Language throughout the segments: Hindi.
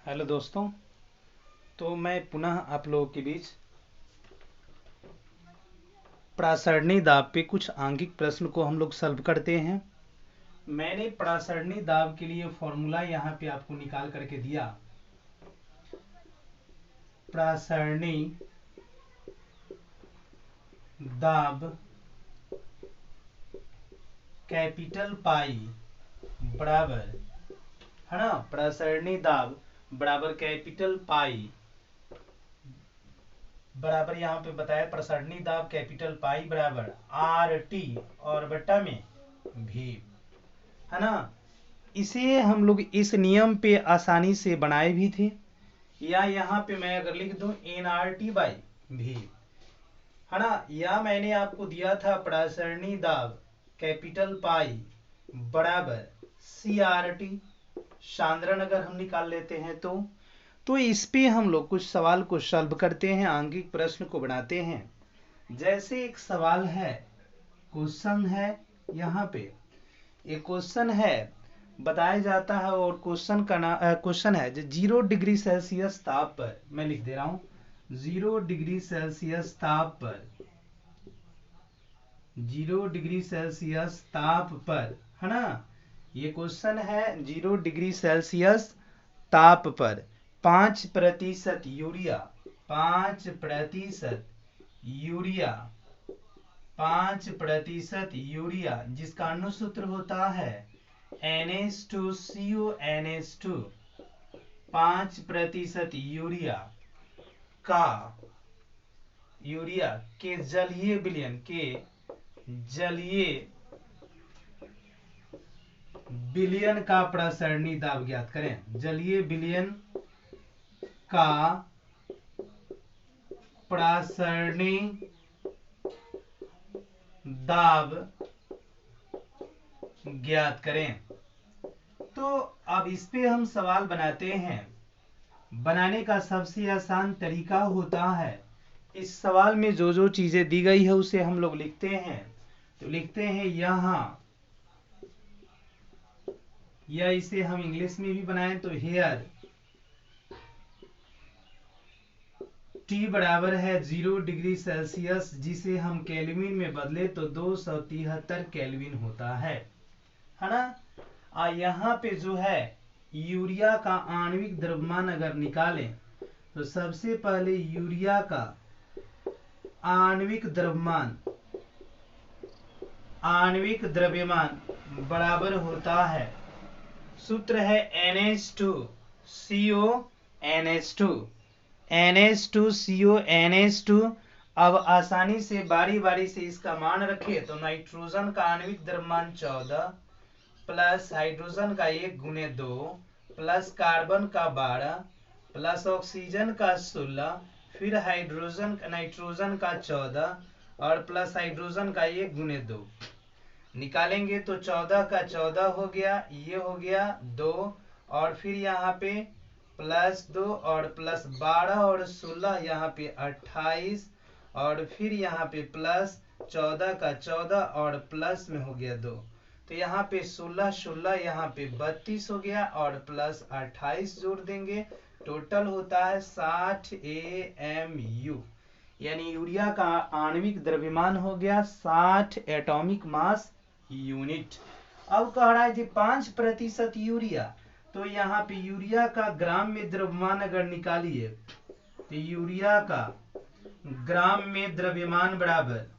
हेलो दोस्तों। तो मैं पुनः आप लोगों के बीच प्रासरणी दाब पे कुछ आंगिक प्रश्न को हम लोग सॉल्व करते हैं। मैंने प्रासरणी दाब के लिए फॉर्मूला यहाँ पे आपको निकाल करके दिया। प्रासरणी दाब कैपिटल पाई बराबर, है ना, प्रासरणी दाब बराबर कैपिटल पाई बराबर, यहाँ पे बताया प्रसरणी दाब कैपिटल पाई बराबर आर टी और बट्टा में भी, है ना। इसे हम लोग इस नियम पे आसानी से बनाए भी थे, या यहाँ पे मैं अगर लिख दूं एन आर टी बाई भी, है ना, या मैंने आपको दिया था प्रासरणी दाब कैपिटल पाई बराबर सी आर टी सांद्रण, अगर हम निकाल लेते हैं तो इस पे हम लोग कुछ सवाल को सॉल्व करते हैं, आंगिक प्रश्न को बनाते हैं। जैसे एक सवाल है, क्वेश्चन है, यहाँ पे एक क्वेश्चन है बताया जाता है, और क्वेश्चन का क्वेश्चन है जो 0 डिग्री सेल्सियस ताप पर, मैं लिख दे रहा हूं 0 डिग्री सेल्सियस ताप पर, 0 डिग्री सेल्सियस ताप पर, है ना। ये क्वेश्चन है 0 डिग्री सेल्सियस ताप पर 5% यूरिया, 5% यूरिया, 5% यूरिया जिसका अनुसूत्र होता है NH2CO NH2, 5% यूरिया के जलीय विलयन, के जलीय विलयन का प्रसरणी दाब ज्ञात करें। जलीय विलयन का प्रसरणी दाब ज्ञात करें। तो अब इस पे हम सवाल बनाते हैं। बनाने का सबसे आसान तरीका होता है, इस सवाल में जो जो चीजें दी गई है उसे हम लोग लिखते हैं। तो लिखते हैं यहां, या इसे हम इंग्लिश में भी बनाएं तो हेयर टी बराबर है 0 डिग्री सेल्सियस, जिसे हम केल्विन में बदले तो 273 केल्विन होता है ना। यहाँ पे जो है यूरिया का आणविक द्रव्यमान अगर निकालें तो सबसे पहले यूरिया का आणविक द्रव्यमान बराबर होता है, सूत्र है NH2CO NH2, NH2CO NH2। अब आसानी से बारी बारी से इसका मान रखे तो नाइट्रोजन का आणविक द्रव्यमान 14 प्लस हाइड्रोजन का 1 × 2 प्लस कार्बन का 12 प्लस ऑक्सीजन का 16, फिर नाइट्रोजन का 14 और प्लस हाइड्रोजन का 1 × 2 निकालेंगे तो 14 का 14 हो गया, ये हो गया 2, और फिर यहाँ पे +2 और प्लस 12 और 16 यहाँ पे 28, और फिर यहाँ पे प्लस 14 का 14 और प्लस में हो गया 2, तो यहाँ पे 16 यहाँ पे 32 हो गया, और प्लस 28 जोड़ देंगे, टोटल होता है 60 AMU, यानी यूरिया का आणविक द्रव्यमान हो गया 60 एटॉमिक मास यूनिट। अब कह रहा है 5% यूरिया, तो यहाँ पे यूरिया का ग्राम में द्रव्यमान अगर निकालिए तो यूरिया का ग्राम में द्रव्यमान बराबर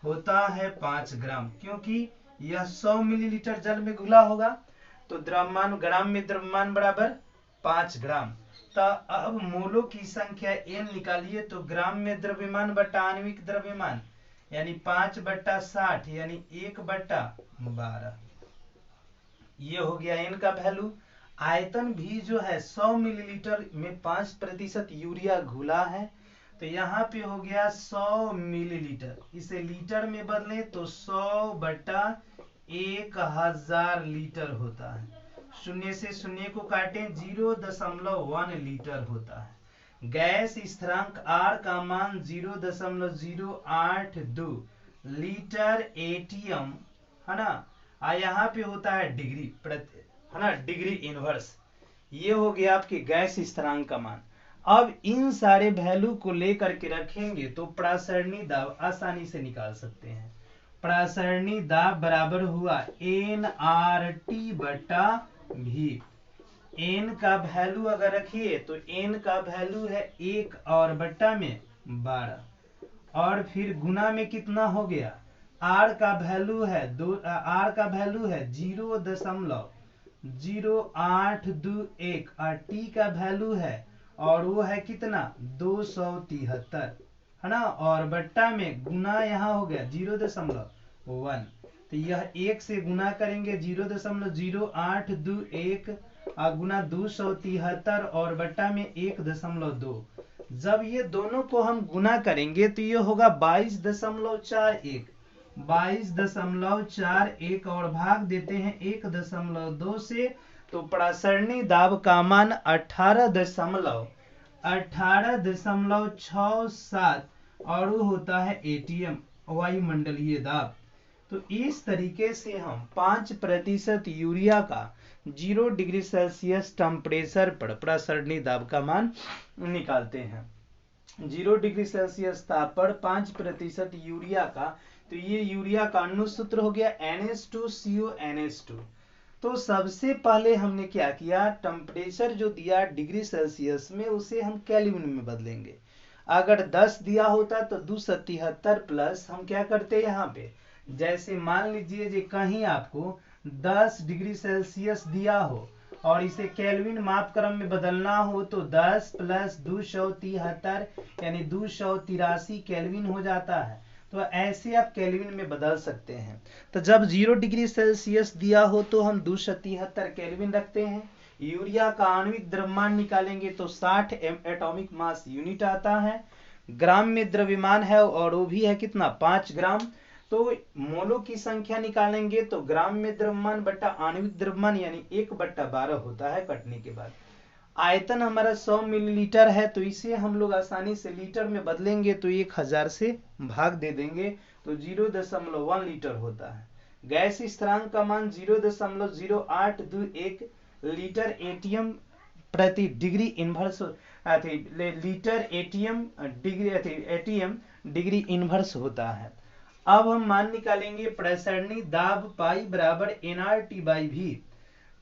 होता है 5 ग्राम, क्योंकि यह 100 मिलीलीटर जल में घुला होगा, तो द्रव्यमान ग्राम में द्रव्यमान बराबर 5 ग्राम। तो अब मोलों की संख्या n निकालिए तो ग्राम में द्रव्यमान बटा आणविक द्रव्यमान, यानी 5/60 यानी 1/12, ये हो गया n का वैल्यू। आयतन भी जो है 100 मिलीलीटर में 5% यूरिया घुला है, तो यहाँ पे हो गया 100 मिलीलीटर, इसे लीटर में बदले तो 100/1000 लीटर होता है। शून्य से शून्य को काटें 0.1 लीटर होता है। गैस स्थिरांक R का मान 0.082 लीटर एटीएम, है ना। यहाँ पे होता है डिग्री प्रति, है ना, डिग्री इनवर्स, ये हो गया आपके गैस स्थिरांक का मान। अब इन सारे वैल्यू को लेकर के रखेंगे तो प्रासरणी दाब आसानी से निकाल सकते हैं। प्रासरणी दाब बराबर हुआ NRT बटा V। एन का वैल्यू अगर रखिए तो एन का वैल्यू है 1 और बट्टा में 12 और फिर गुना में कितना हो गया, आर का वैल्यू है आर का वैल्यू है 0.0821 और टी का वैल्यू है और वो है कितना 273 है ना, और बट्टा में गुना यहाँ हो गया 0.1। तो यह 1 से गुना करेंगे 0.0821 गुना 273 और बट्टा में 1.2। जब ये दोनों को हम गुना करेंगे तो ये होगा 22.41 22.41 और भाग देते हैं 1.2 से, तो प्रासरणी दाब का मान 18.67 और वो होता है एटीएम वायुमंडलीय दाब। तो इस तरीके से हम 5% यूरिया का 0 डिग्री सेल्सियस टेम्परेचर पर प्रासरणी दाब का मान निकालते हैं। 0 डिग्री सेल्सियस ताप पर 5% यूरिया का, तो ये यूरिया का अणु सूत्र हो गया NH2CO NH2। तो सबसे पहले हमने क्या किया, टेम्परेचर जो दिया डिग्री सेल्सियस में उसे हम केल्विन में बदलेंगे। अगर 10 दिया होता तो 273 प्लस हम क्या करते यहाँ पे, जैसे मान लीजिए जी कहीं आपको 10 डिग्री सेल्सियस दिया हो और इसे केल्विन माप क्रम में बदलना हो तो 10 प्लस 273 यानी 283 केल्विन हो जाता है। तो ऐसे आप केल्विन में बदल सकते हैं। तो जब 0 डिग्री सेल्सियस दिया हो तो हम 273 केल्विन रखते हैं। यूरिया का आणविक द्रव्यमान निकालेंगे तो 60 एटॉमिक मास यूनिट आता है। ग्राम में द्रव्यमान है और वो भी है कितना 5 ग्राम। तो मोलों की संख्या निकालेंगे तो ग्राम में द्रव्यमान बट्टा आणविक द्रव्यमान यानी 1/12 होता है कटने के बाद। आयतन हमारा 100 मिलीलीटर है तो इसे हम लोग आसानी से लीटर में बदलेंगे तो 1000 से भाग दे देंगे तो 0.1 लीटर होता है। गैस स्थिरांक का मान 0.0821 लीटर एटीएम प्रति degree inverse litre ATM degree inverse होता है। अब हम मान निकालेंगे प्रासरणी दाब पाई बराबर NRT/V।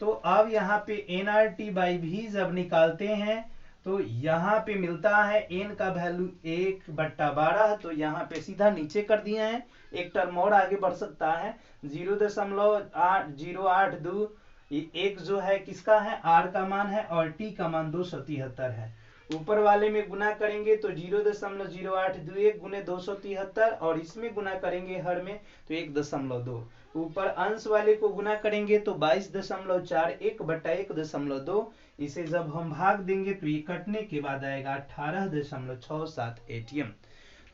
तो अब यहाँ पे NRT/V जब निकालते हैं तो यहाँ पे मिलता है n का वैल्यू 1/12, तो यहाँ पे सीधा नीचे कर दिए हैं, एक टर्म और आगे बढ़ सकता है 0.082 एक जो है किसका है r का मान है और t का मान 273 है। ऊपर वाले में गुना करेंगे तो 0.0821 गुने 273 और इसमें गुना करेंगे हर में तो 1.2। ऊपर अंश वाले को गुना करेंगे तो 22.41 बटा 1.2। इसे जब हम भाग देंगे तो ये कटने के बाद आएगा 18.67 एटीएम।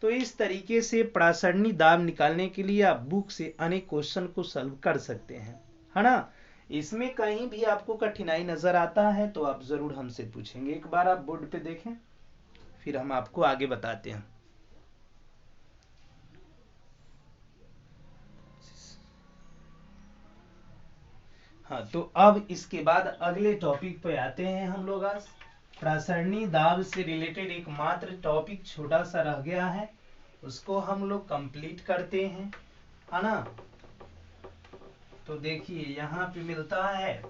तो इस तरीके से प्रासरणी दाब निकालने के लिए आप बुक से अनेक क्वेश्चन को सॉल्व कर सकते हैं, है ना। इसमें कहीं भी आपको कठिनाई नजर आता है तो आप जरूर हमसे पूछेंगे। एक बार आप बोर्ड पे देखें फिर हम आपको आगे बताते हैं। हाँ, तो अब इसके बाद अगले टॉपिक पे आते हैं हम लोग। आज प्रासरणी दाब से रिलेटेड एक मात्र टॉपिक छोटा सा रह गया है, उसको हम लोग कंप्लीट करते हैं, है ना। तो देखिए यहाँ पे मिलता है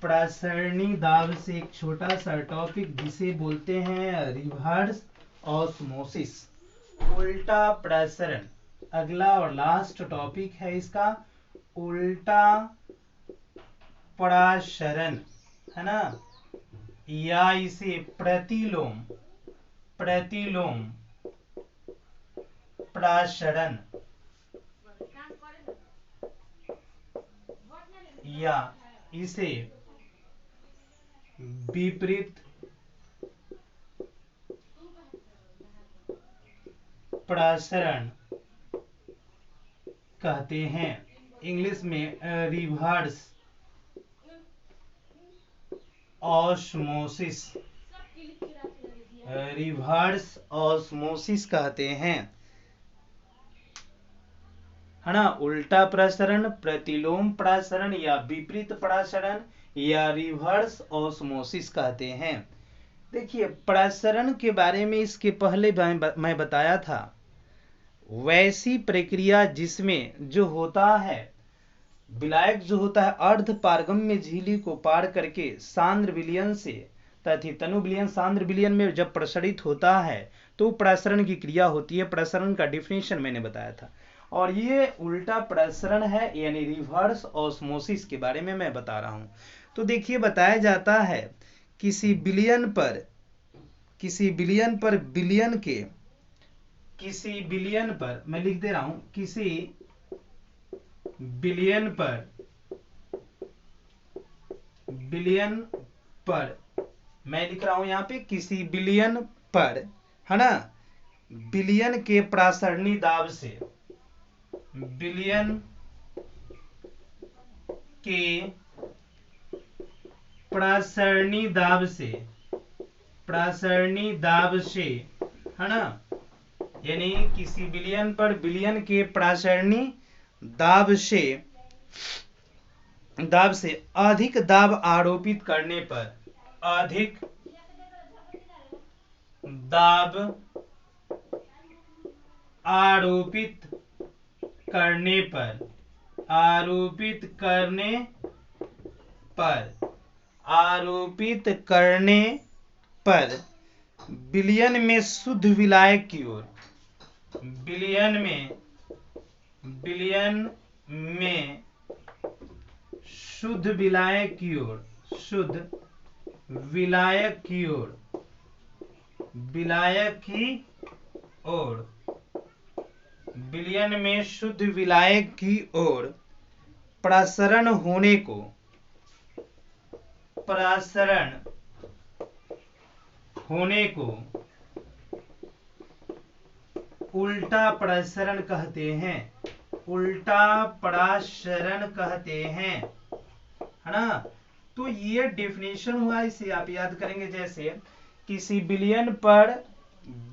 प्रासरणी दाब से एक छोटा सा टॉपिक जिसे बोलते हैं रिवर्स ऑस्मोसिस, उल्टा प्रसरण। अगला और लास्ट टॉपिक है इसका उल्टा प्रसरण, है ना, या इसे प्रतिलोम प्रसरण या इसे विपरीत प्रसरण कहते हैं। इंग्लिश में रिवर्स ऑस्मोसिस कहते हैं, है ना। उल्टा प्रसरण, प्रतिलोम प्रसरण या विपरीत प्रसरण या रिवर्स ऑस्मोसिस कहते हैं। देखिए प्रसरण के बारे में इसके पहले मैं बताया था, वैसी प्रक्रिया जिसमें जो होता है विलायक जो होता है अर्ध पारगम्य झिल्ली को पार करके सांद्र विलयन से तथा तनु विलयन सांद्र विलयन में जब प्रसरित होता है तो प्रसरण की क्रिया होती है। प्रसरण का डिफिनेशन मैंने बताया था, और ये उल्टा प्रसरण है यानी रिवर्स ऑस्मोसिस के बारे में मैं बता रहा हूं। तो देखिए बताया जाता है किसी विलयन पर मैं लिख दे रहा हूं, किसी विलयन पर मैं लिख रहा हूं यहां पे किसी विलयन पर, है ना, विलयन के प्रासरणी दाब से, विलयन के प्रासरणी दाब से, है ना, यानी किसी विलयन पर विलयन के प्रासरणी दाब से अधिक दाब आरोपित करने पर, अधिक दाब आरोपित करने पर विलयन में शुद्ध विलायक की ओर, विलयन में शुद्ध विलायक की ओर विलयन में शुद्ध विलायक की ओर प्रसरण होने को उल्टा प्रसरण कहते हैं, है ना। तो ये डेफिनेशन हुआ, इसे आप याद करेंगे। जैसे किसी विलयन पर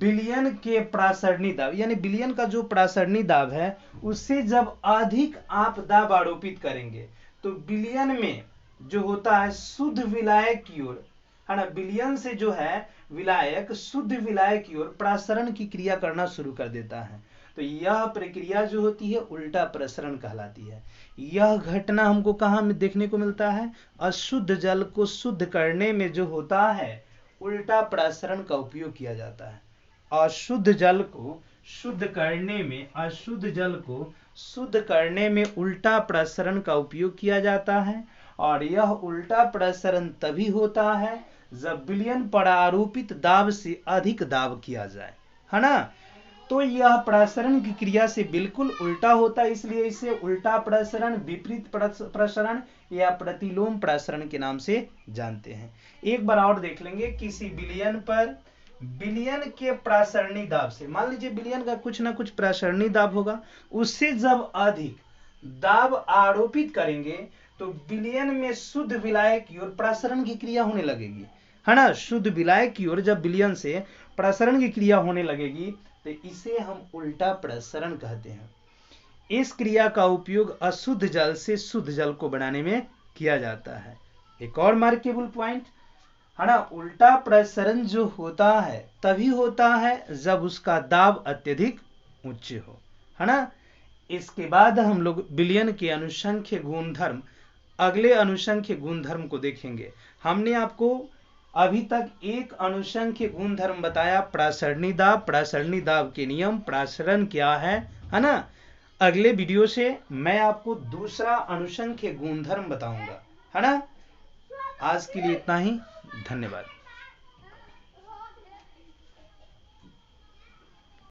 विलयन के प्रासरणी दाब, यानी विलयन का जो प्रासरणी दाब है उससे जब अधिक आप दाब आरोपित करेंगे तो विलयन में जो होता है शुद्ध विलायक की ओर, है ना, विलयन से जो है विलायक शुद्ध विलायक की ओर प्रसरण की क्रिया करना शुरू कर देता है। तो यह प्रक्रिया जो होती है उल्टा प्रसरण कहलाती है। यह घटना हमको कहाँ में देखने को मिलता है? अशुद्ध जल को शुद्ध करने में जो होता है उल्टा प्रसरण का उपयोग किया जाता है। अशुद्ध जल को शुद्ध करने में उल्टा प्रसरण का उपयोग किया जाता है, और यह उल्टा प्रसरण तभी होता है जब विलयन पर आरोपित दाब से अधिक दाब किया जाए, है ना। तो यह प्रसरण की क्रिया से बिल्कुल उल्टा होता है, इसलिए इसे उल्टा प्रसरण, विपरीत प्रसरण या प्रतिलोम प्रसरण के नाम से जानते हैं। एक बार और देख लेंगे, किसी विलयन पर विलयन के प्रासरणी दाब से, मान लीजिए विलयन का कुछ ना कुछ प्रासरणी दाब होगा, उससे जब अधिक दाब आरोपित करेंगे तो विलयन में शुद्ध विलायक की ओर प्रसरण की क्रिया होने लगेगी, है ना। शुद्ध विलायक की ओर जब विलयन से प्रसरण की क्रिया होने लगेगी तो इसे हम उल्टा प्रसरण कहते हैं। इस क्रिया का उपयोग अशुद्ध जल से शुद्ध जल को बनाने में किया जाता है। एक और मार्केबल पॉइंट, है ना, उल्टा प्रसरण जो होता है तभी होता है जब उसका दाब अत्यधिक उच्च हो, है ना। इसके बाद हम लोग विलयन के अनुसंख्य गुणधर्म, अगले अनुसंख्य गुणधर्म को देखेंगे। हमने आपको अभी तक एक अनुसंख्य गुणधर्म बताया, प्रासरणी दाब, प्रासरणी दाब के नियम, प्रासरण क्या है ना। अगले वीडियो से मैं आपको दूसरा अनुसंख्य गुणधर्म बताऊंगा, है ना। आज के लिए इतना ही, धन्यवाद।